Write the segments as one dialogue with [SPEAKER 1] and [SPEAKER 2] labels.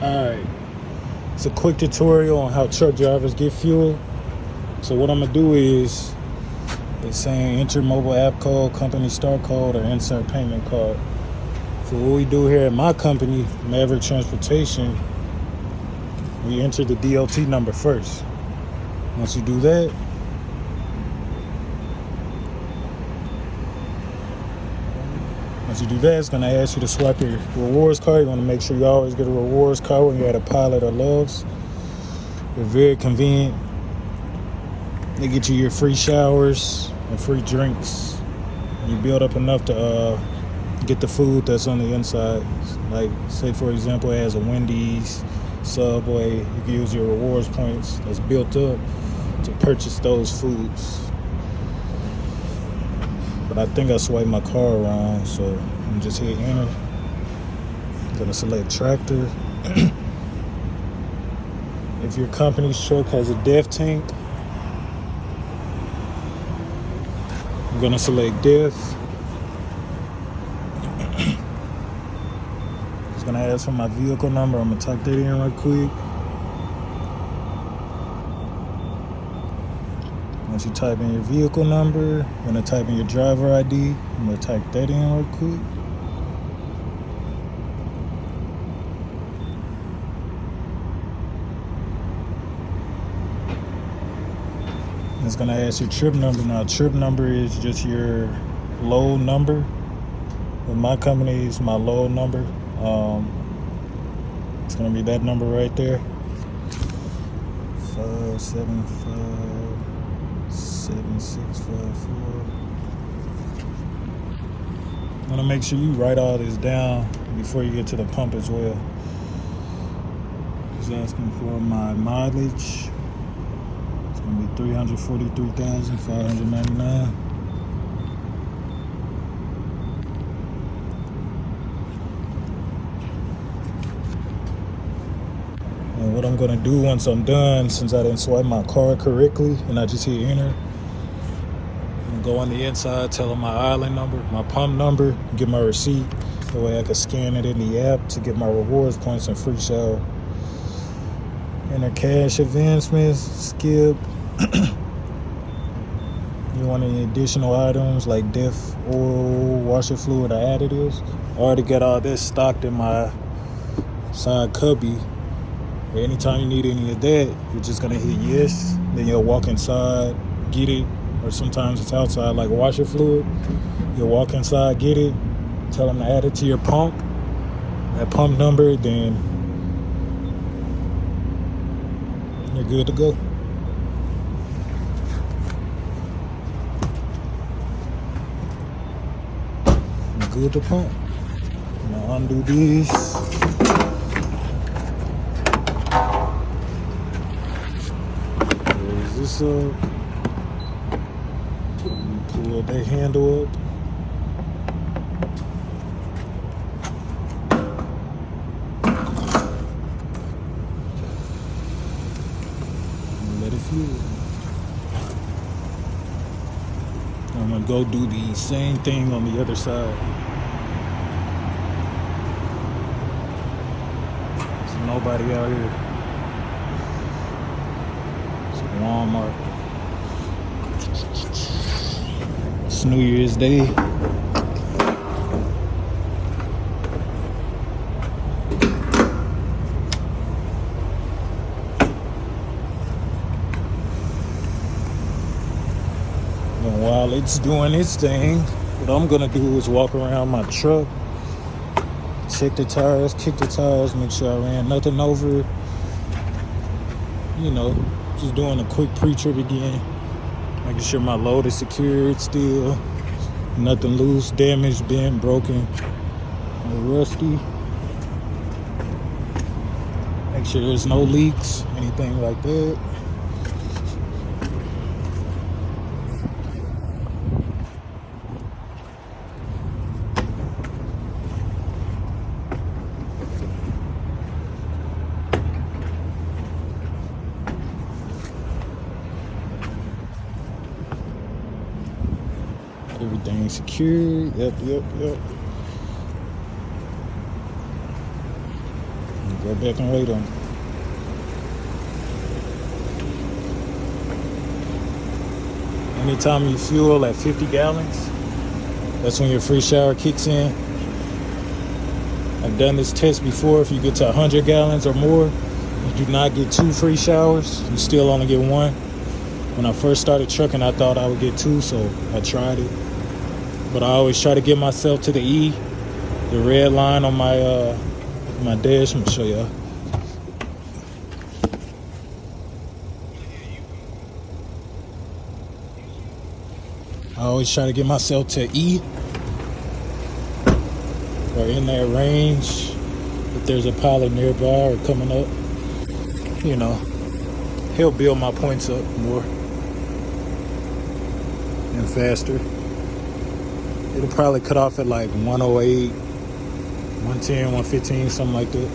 [SPEAKER 1] Alright, it's a quick tutorial on how truck drivers get fuel. So what I'm going to do is, it's saying enter mobile app code, company start code, or insert payment card. So what we do here at my company, Maverick Transportation, we enter the DOT number first. Once you do that, it's going to ask you to swipe your rewards card. You want to make sure you always get a rewards card when you're at a Pilot or Love's. They're very convenient. They get you your free showers and free drinks. You build up enough to get the food that's on the inside. Like, say for example, it has a Wendy's, Subway. You can use your rewards points that's built up to purchase those foods. But I think I swiped my car wrong, so I'm just hit enter. I'm gonna select tractor. If your company's truck has a DEF tank, I'm gonna select DEF. It's gonna ask for my vehicle number. I'm gonna type that in right quick. Once you type in your vehicle number, you're gonna type in your driver ID. I'm gonna type that in real quick. It's gonna ask your trip number. Now, trip number is just your load number. With my company, it's my load number. It's gonna be that number right there. 5757654. I'm gonna make sure you write all this down before you get to the pump as well. He's asking for my mileage. It's gonna be 343,599. And what I'm gonna do once I'm done, since I didn't swipe my card correctly and I just hit enter, I'm gonna go on the inside, tell them my island number, my pump number, get my receipt. That way I can scan it in the app to get my rewards points and free shower. Enter cash advancements, skip. You want any additional items like DEF, oil, washer fluid, or additives? I already got all this stocked in my side cubby. Anytime you need any of that, you're just gonna hit yes. Then you'll walk inside, get it. Or sometimes it's outside, like washer fluid. You'll walk inside, get it, tell them to add it to your pump. That pump number, then you're good to go. You're good to pump. Now undo this. This up, pull that handle up. And let it fuel. I'm gonna go do the same thing on the other side. There's nobody out here. Walmart. It's New Year's Day. And while it's doing its thing, what I'm gonna do is walk around my truck, check the tires, kick the tires, make sure I ran nothing over. You know, just doing a quick pre-trip again, making sure my load is secured still, nothing loose, damaged, bent, broken, or rusty. Make sure there's no leaks, anything like that. Everything secure. Yep. Go back and wait on it. Anytime you fuel at 50 gallons, that's when your free shower kicks in. I've done this test before. If you get to 100 gallons or more, you do not get 2 free showers. You still only get 1. When I first started trucking, I thought I would get 2, so I tried it. But I always try to get myself to the E, the red line on my my dash. Let me show y'all. I always try to get myself to E or in that range. If there's a pilot nearby or coming up, you know, he'll build my points up more and faster. It'll probably cut off at like 108, 110, 115, something like that.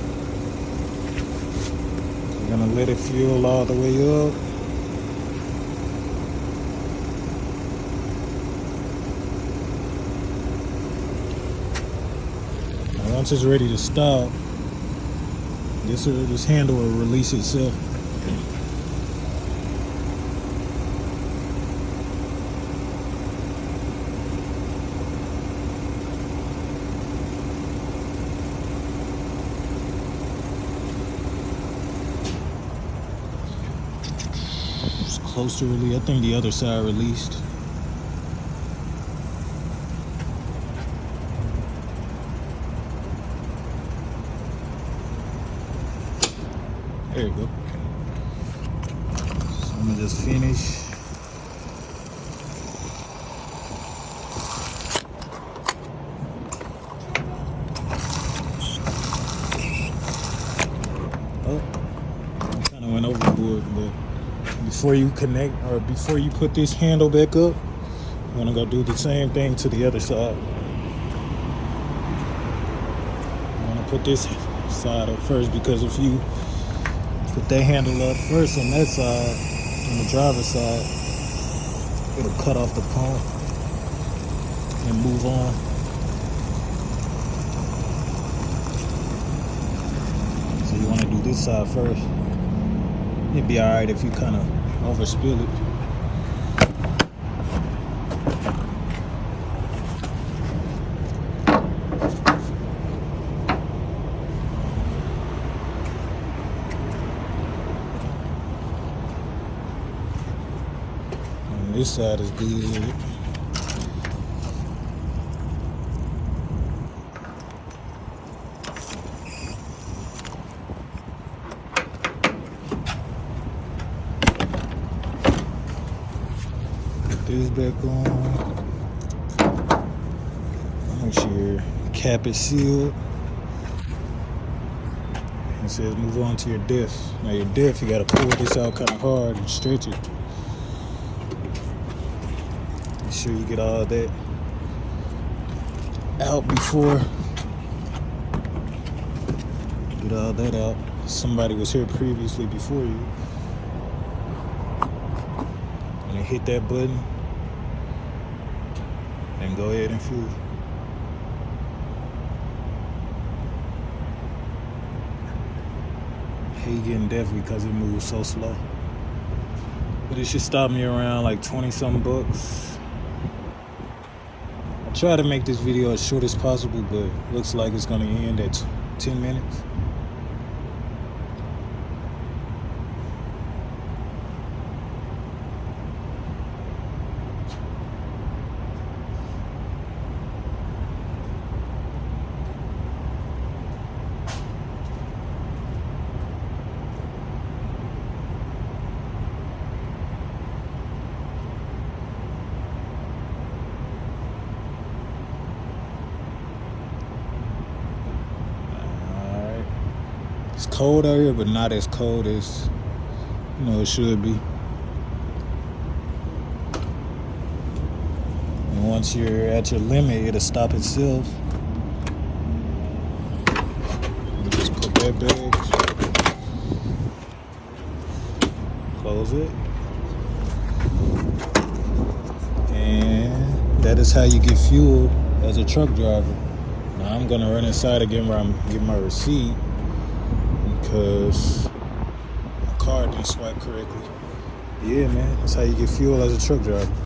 [SPEAKER 1] I'm gonna let it fuel all the way up. Once it's ready to stop, this handle will release itself. It's close to release. I think the other side released. There you go. So I'm gonna just finish. Oh, I kind of went overboard, but before you connect or before you put this handle back up, I'm gonna go do the same thing to the other side. I'm gonna put this side up first because if you put that handle up first on that side, on the driver's side, it'll cut off the pump and move on. So you want to do this side first. It'd be alright if you kind of overspill it. This side is good. Put this back on. Make sure your cap is sealed. It says move on to your diff. Now your diff, you gotta pull this out kind of hard and stretch it. Make sure you get all that out before. Get all that out. Somebody was here previously before you. And then hit that button and go ahead and fuel. I hate getting deaf because it moves so slow. But it should stop me around like 20-something bucks. I try to make this video as short as possible, but it looks like it's gonna end at 10 minutes. It's cold out here, but not as cold as, it should be. And once you're at your limit, it'll stop itself. You just put that back, close it. And that is how you get fuel as a truck driver. Now I'm gonna run inside again where I'm getting my receipt. because my card didn't swipe correctly. Yeah, man, that's how you get fuel as a truck driver.